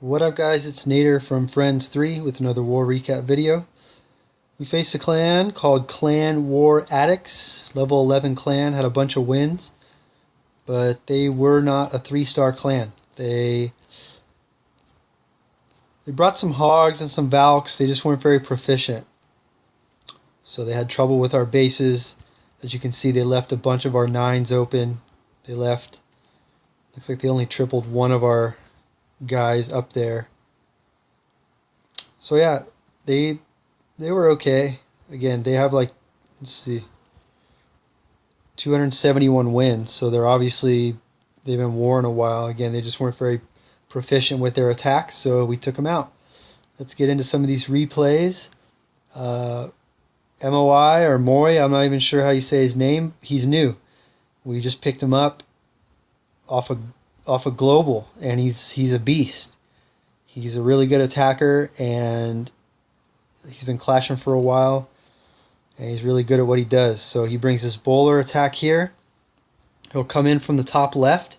What up guys, it's Nader from Friends 3 with another war recap video. We faced a clan called ClanWar Addicts. Level 11 clan, had a bunch of wins, but they were not a 3-star clan. They brought some hogs and some valks, they just weren't very proficient. So they had trouble with our bases. As you can see, they left a bunch of our 9s open. Looks like they only tripled one of our guys up there. So yeah, they were okay. Again, they have like, let's see, 271 wins, so they've been warring a while. Again, they just weren't very proficient with their attacks, so we took them out. Let's get into some of these replays. MOI or Moy, I'm not even sure how you say his name. He's new. We just picked him up off a global, and he's a beast. He's a really good attacker, and he's been clashing for a while, and he's really good at what he does. So he brings this bowler attack here. He'll come in from the top left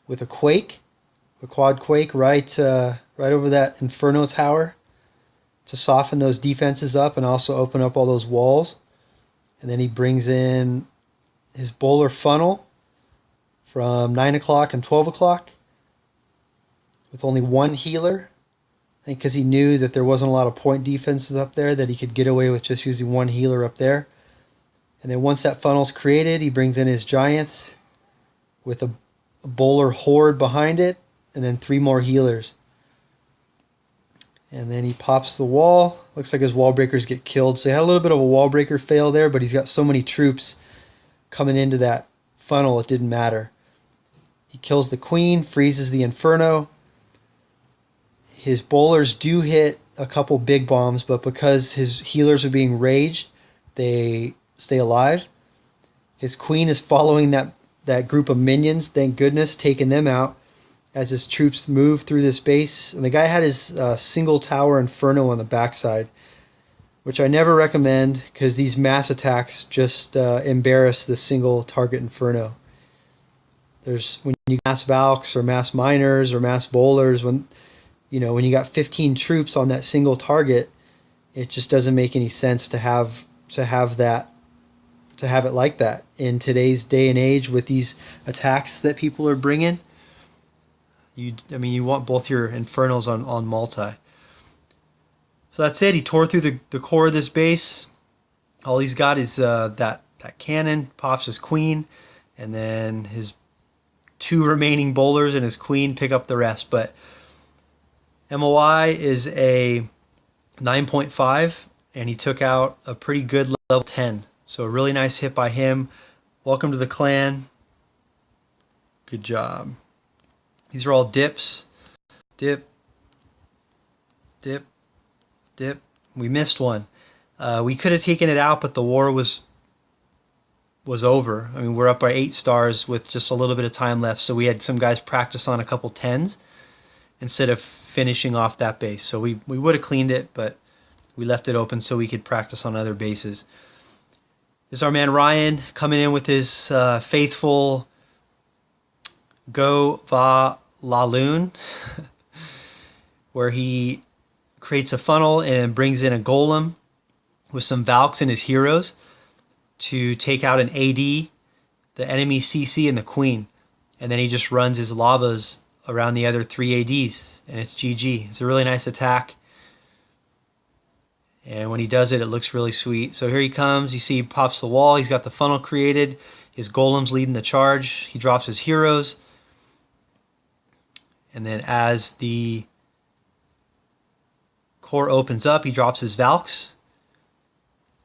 with a quake, a quad quake right over that Inferno tower to soften those defenses up and also open up all those walls. And then he brings in his bowler funnel from 9 o'clock and 12 o'clock with only one healer. I think because he knew that there wasn't a lot of point defenses up there, that he could get away with just using one healer up there. And then once that funnel's created, he brings in his giants with a bowler horde behind it, and then 3 more healers. And then he pops the wall. Looks like his wall breakers get killed. So he had a little bit of a wall breaker fail there, but he's got so many troops coming into that funnel, it didn't matter. He kills the queen, freezes the Inferno. His bowlers do hit a couple big bombs, but because his healers are being raged, they stay alive. His queen is following that group of minions, thank goodness, taking them out as his troops move through this base. And the guy had his single tower Inferno on the backside, which I never recommend because these mass attacks just embarrass the single target Inferno. When you mass Valks or mass Miners or mass Bowlers, when you got 15 troops on that single target, it just doesn't make any sense to have it like that in today's day and age with these attacks that people are bringing. You want both your Infernos on multi. So that's it. He tore through the core of this base. All he's got is that cannon, pops his queen, and then his 2 remaining bowlers and his queen pick up the rest. But MOI is a 9.5, and he took out a pretty good level 10. So a really nice hit by him. Welcome to the clan. Good job. These are all dips. Dip. Dip. Dip. We missed one. We could have taken it out, but the war was over. We're up by 8 stars with just a little bit of time left, so we had some guys practice on a couple 10s instead of finishing off that base. So we would have cleaned it, but we left it open so we could practice on other bases. This is our man Ryan coming in with his faithful Go Va La Lune, where he creates a funnel and brings in a golem with some Valks and his heroes to take out an AD, the enemy CC, and the queen. And then he just runs his lavas around the other 3 ADs, and it's GG. It's a really nice attack. And when he does it, it looks really sweet. So here he comes. You see he pops the wall. He's got the funnel created. His golem's leading the charge. He drops his heroes. And then as the core opens up, he drops his Valks.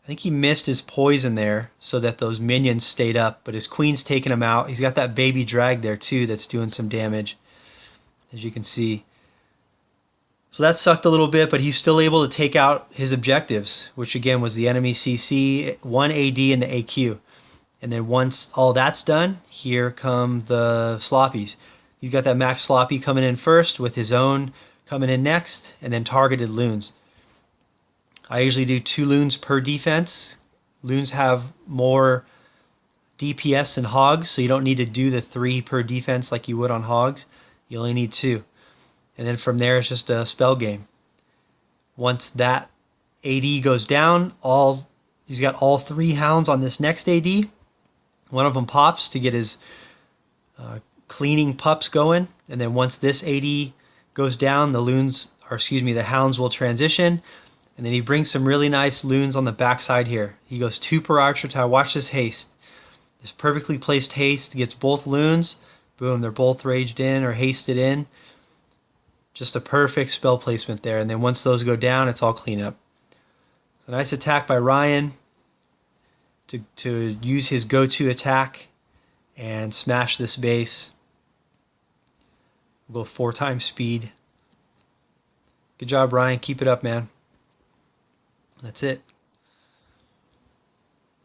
I think he missed his poison there so that those minions stayed up, but his queen's taking him out. He's got that baby drag there too that's doing some damage, as you can see. So that sucked a little bit, but he's still able to take out his objectives, which again was the enemy CC, 1 AD, and the AQ. And then once all that's done, here come the sloppies. He's got that max sloppy coming in first with his own coming in next, and then targeted loons. I usually do 2 loons per defense. Loons have more DPS than hogs, so you don't need to do the 3 per defense like you would on hogs. You only need 2. And then from there, it's just a spell game. Once that AD goes down, he's got all 3 hounds on this next AD. One of them pops to get his cleaning pups going. And then once this AD goes down, the hounds will transition. And then he brings some really nice loons on the backside here. He goes 2 per archer tile. Watch this haste. This perfectly placed haste gets both loons. Boom, they're both raged in or hasted in. Just a perfect spell placement there. And then once those go down, it's all cleanup. So nice attack by Ryan to use his go-to attack and smash this base. We'll go 4 times speed. Good job, Ryan. Keep it up, man. That's it.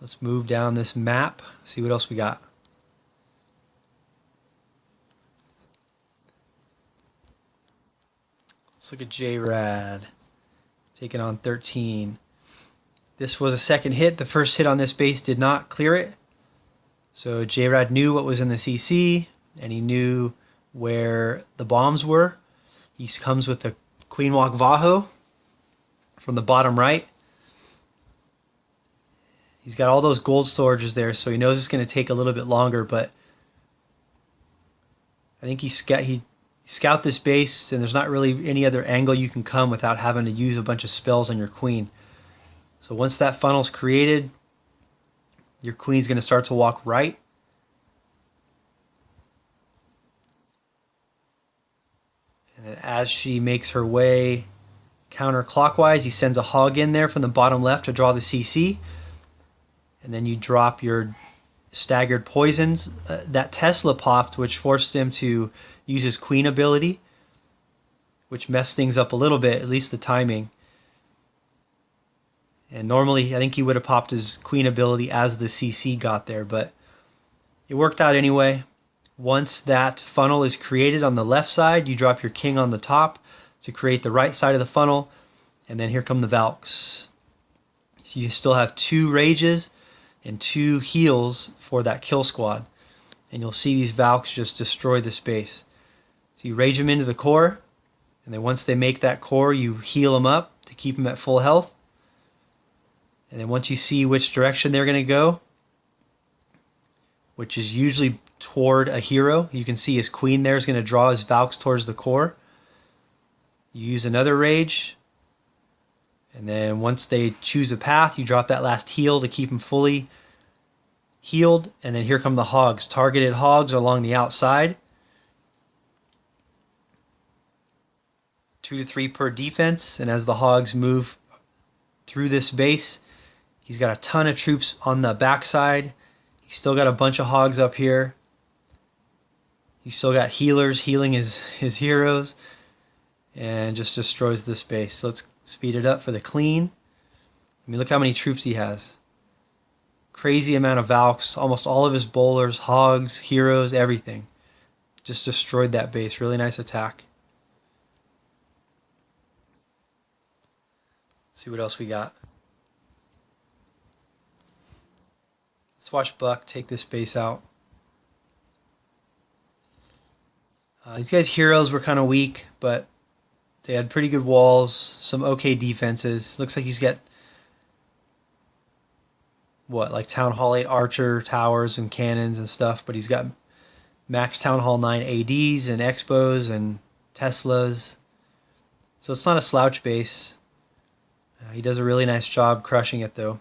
Let's move down this map, see what else we got. Let's look at J-Rad taking on 13. This was a second hit. The first hit on this base did not clear it. So J-Rad knew what was in the CC, and he knew where the bombs were. He comes with the Queen Walk Vaho from the bottom right. He's got all those gold storages there, so he knows it's going to take a little bit longer, but I think he scout this base, and there's not really any other angle you can come without having to use a bunch of spells on your queen. So once that funnel's created, your queen's going to start to walk right. And then as she makes her way counterclockwise, he sends a hog in there from the bottom left to draw the CC. And then you drop your staggered poisons. That Tesla popped, which forced him to use his queen ability, which messed things up a little bit, at least the timing. And normally, I think he would have popped his queen ability as the CC got there, but it worked out anyway. Once that funnel is created on the left side, you drop your king on the top to create the right side of the funnel, and then here come the Valks. So you still have 2 rages and 2 heals for that kill squad. And you'll see these Valks just destroy the space. So you rage them into the core, and then once they make that core, you heal them up to keep them at full health. And then once you see which direction they're going to go, which is usually toward a hero, you can see his queen there is going to draw his Valks towards the core. You use another rage, and then once they choose a path, you drop that last heal to keep them fully healed. And then here come the hogs. Targeted hogs along the outside. 2 to 3 per defense. And as the hogs move through this base, he's got a ton of troops on the backside. He's still got a bunch of hogs up here. He's still got healers healing his heroes. And just destroys this base. So let's speed it up for the clean. I mean, look how many troops he has. Crazy amount of Valks. Almost all of his bowlers, hogs, heroes, everything. Just destroyed that base. Really nice attack. Let's see what else we got. Let's watch Buck take this base out. These guys' heroes were kind of weak, but they had pretty good walls, some okay defenses. Looks like he's got, like Town Hall 8 archer towers and cannons and stuff, but he's got max Town Hall 9 ADs and Expos and Teslas. So it's not a slouch base. He does a really nice job crushing it, though.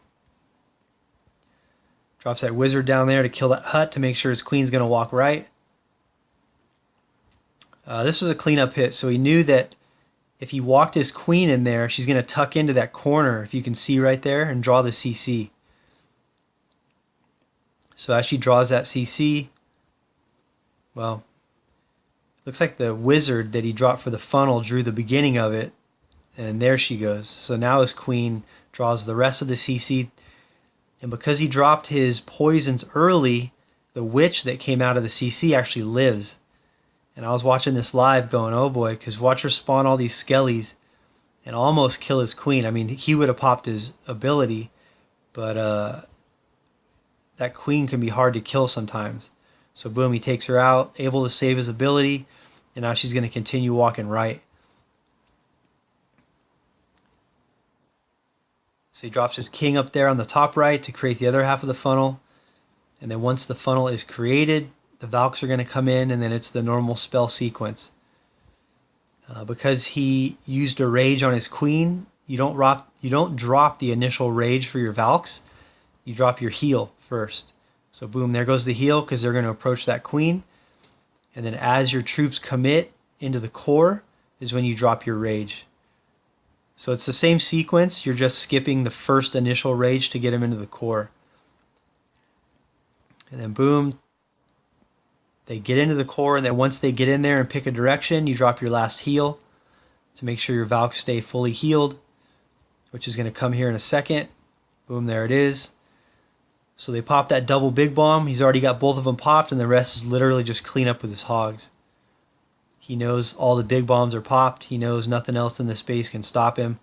Drops that wizard down there to kill that hut to make sure his queen's going to walk right. This was a cleanup hit, so he knew that if he walked his queen in there, she's going to tuck into that corner, if you can see right there, and draw the CC. So as she draws that CC, well, looks like the wizard that he dropped for the funnel drew the beginning of it, and there she goes. So now his queen draws the rest of the CC, and because he dropped his poisons early, the witch that came out of the CC actually lives. And I was watching this live going, oh boy, because watch her spawn all these skellies and almost kill his queen. I mean, he would have popped his ability, but that queen can be hard to kill sometimes. So boom, he takes her out, able to save his ability. and now she's going to continue walking right. So he drops his king up there on the top right to create the other half of the funnel. And then once the funnel is created, the Valks are going to come in, and then it's the normal spell sequence. Because he used a rage on his queen, you don't drop the initial rage for your Valks. You drop your heal first. So boom, there goes the heal because they're going to approach that queen. And then as your troops commit into the core is when you drop your rage. So it's the same sequence, you're just skipping the first initial rage to get them into the core. And then boom, they get into the core, and then once they get in there and pick a direction, you drop your last heal to make sure your Valks stay fully healed, which is going to come here in a second. Boom, there it is. So they pop that double big bomb. He's already got both of them popped, and the rest is literally just clean up with his hogs. He knows all the big bombs are popped. He knows nothing else in this base can stop him.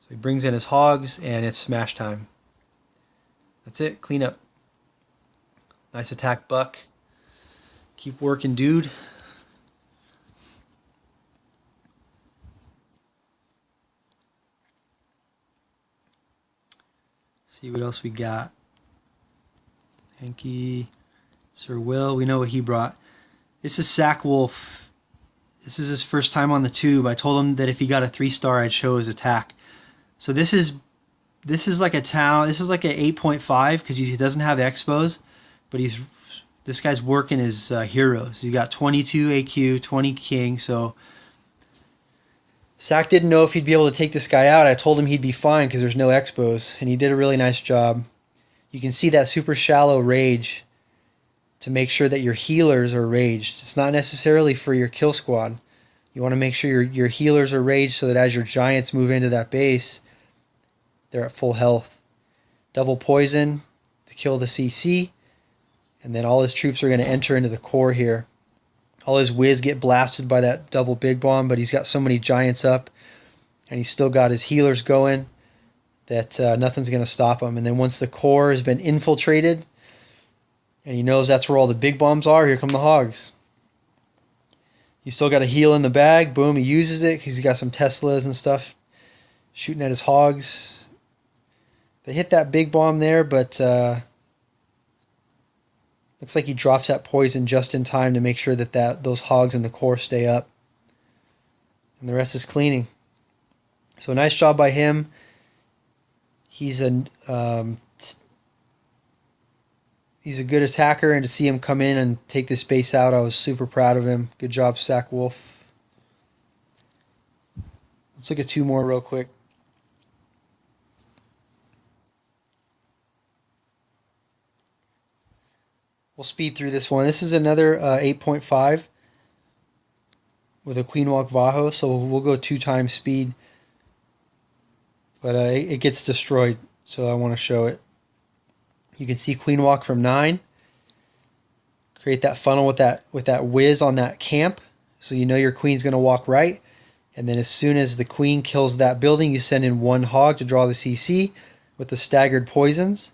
So he brings in his hogs, and it's smash time. That's it, clean up. Nice attack, Buck. Keep working, dude. See what else we got. Hanky, Sir Will, we know what he brought. This is Sack Wolf. This is his first time on the tube. I told him that if he got a 3-star, I'd show his attack. So this is like a town. This is like an 8.5 because he doesn't have expos, but this guy's working his heroes. He's got 22 AQ, 20 king. So Sack didn't know if he'd be able to take this guy out. I told him he'd be fine because there's no expos, and he did a really nice job. You can see that super shallow rage to make sure that your healers are raged. It's not necessarily for your kill squad. You want to make sure your healers are raged so that as your giants move into that base, they're at full health. Double poison to kill the CC, and then all his troops are going to enter into the core here. All his whiz get blasted by that double big bomb, but he's got so many giants up, and he's still got his healers going that nothing's going to stop him. And then once the core has been infiltrated, and he knows that's where all the big bombs are, here come the hogs. He's still got a heal in the bag. Boom, he uses it because he's got some Teslas and stuff shooting at his hogs. They hit that big bomb there, but looks like he drops that poison just in time to make sure that those hogs in the core stay up. And the rest is cleaning. So nice job by him. He's a good attacker, and to see him come in and take this base out, I was super proud of him. Good job, Sack Wolf. Let's look at 2 more real quick. We'll speed through this one. This is another 8.5 with a Queen Walk Vaho, so we'll go 2 times speed. But it gets destroyed, so I want to show it. You can see Queen Walk from 9. Create that funnel with that whiz on that camp, so you know your queen's going to walk right. And then as soon as the queen kills that building, you send in 1 hog to draw the CC with the staggered poisons.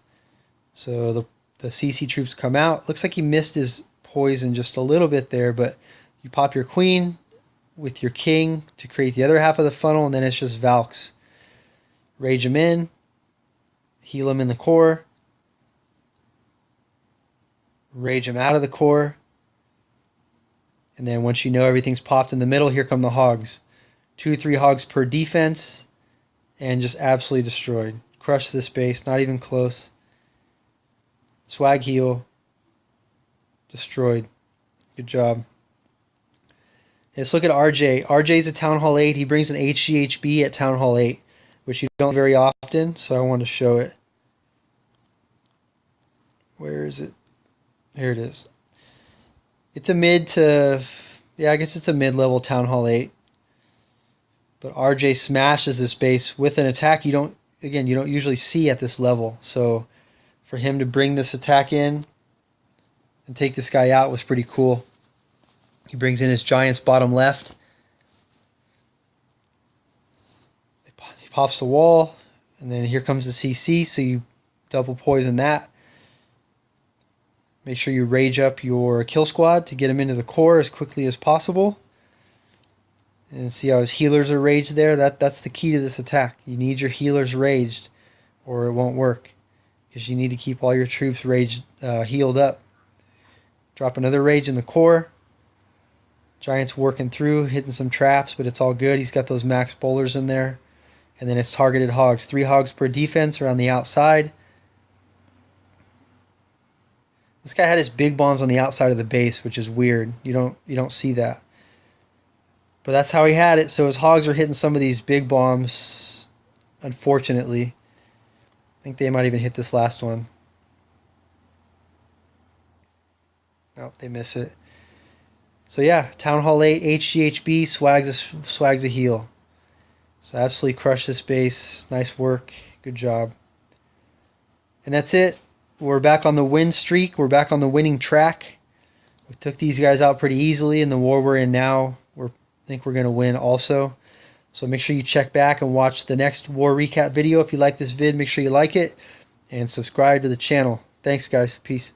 So the CC troops come out. Looks like he missed his poison just a little bit there, but you pop your queen with your king to create the other half of the funnel, and then it's just Valks. Rage him in, heal him in the core, rage him out of the core, and then once you know everything's popped in the middle, here come the hogs. 2 to 3 hogs per defense, and just absolutely destroyed. Crush this base, not even close. Swag heal, destroyed. Good job. Let's look at RJ. RJ's at Town Hall 8. He brings an HGHB at Town Hall 8, which you don't very often, so I want to show it. Where is it? Here it is. It's a mid to, I guess it's a mid-level Town Hall 8. But RJ smashes this base with an attack you don't usually see at this level. So for him to bring this attack in and take this guy out was pretty cool. He brings in his giants bottom left. He pops the wall, and then here comes the CC, so you double poison that. Make sure you rage up your kill squad to get him into the core as quickly as possible. And see how his healers are raged there? That's the key to this attack. You need your healers raged or it won't work. Because you need to keep all your troops raged, healed up. Drop another rage in the core. Giant's working through, hitting some traps, but it's all good. He's got those max bowlers in there. And then it's targeted hogs. 3 hogs per defense around the outside. This guy had his big bombs on the outside of the base, which is weird. You don't see that. But that's how he had it. So his hogs are hitting some of these big bombs, unfortunately. I think they might even hit this last one. Nope, they miss it. So yeah, Town Hall 8, HGHB, swags a heal. So absolutely crushed this base. Nice work. Good job. And that's it. We're back on the win streak. We're back on the winning track. We took these guys out pretty easily in the war we're in now. I think we're going to win also. So make sure you check back and watch the next war recap video. If you like this vid, make sure you like it and subscribe to the channel. Thanks, guys. Peace.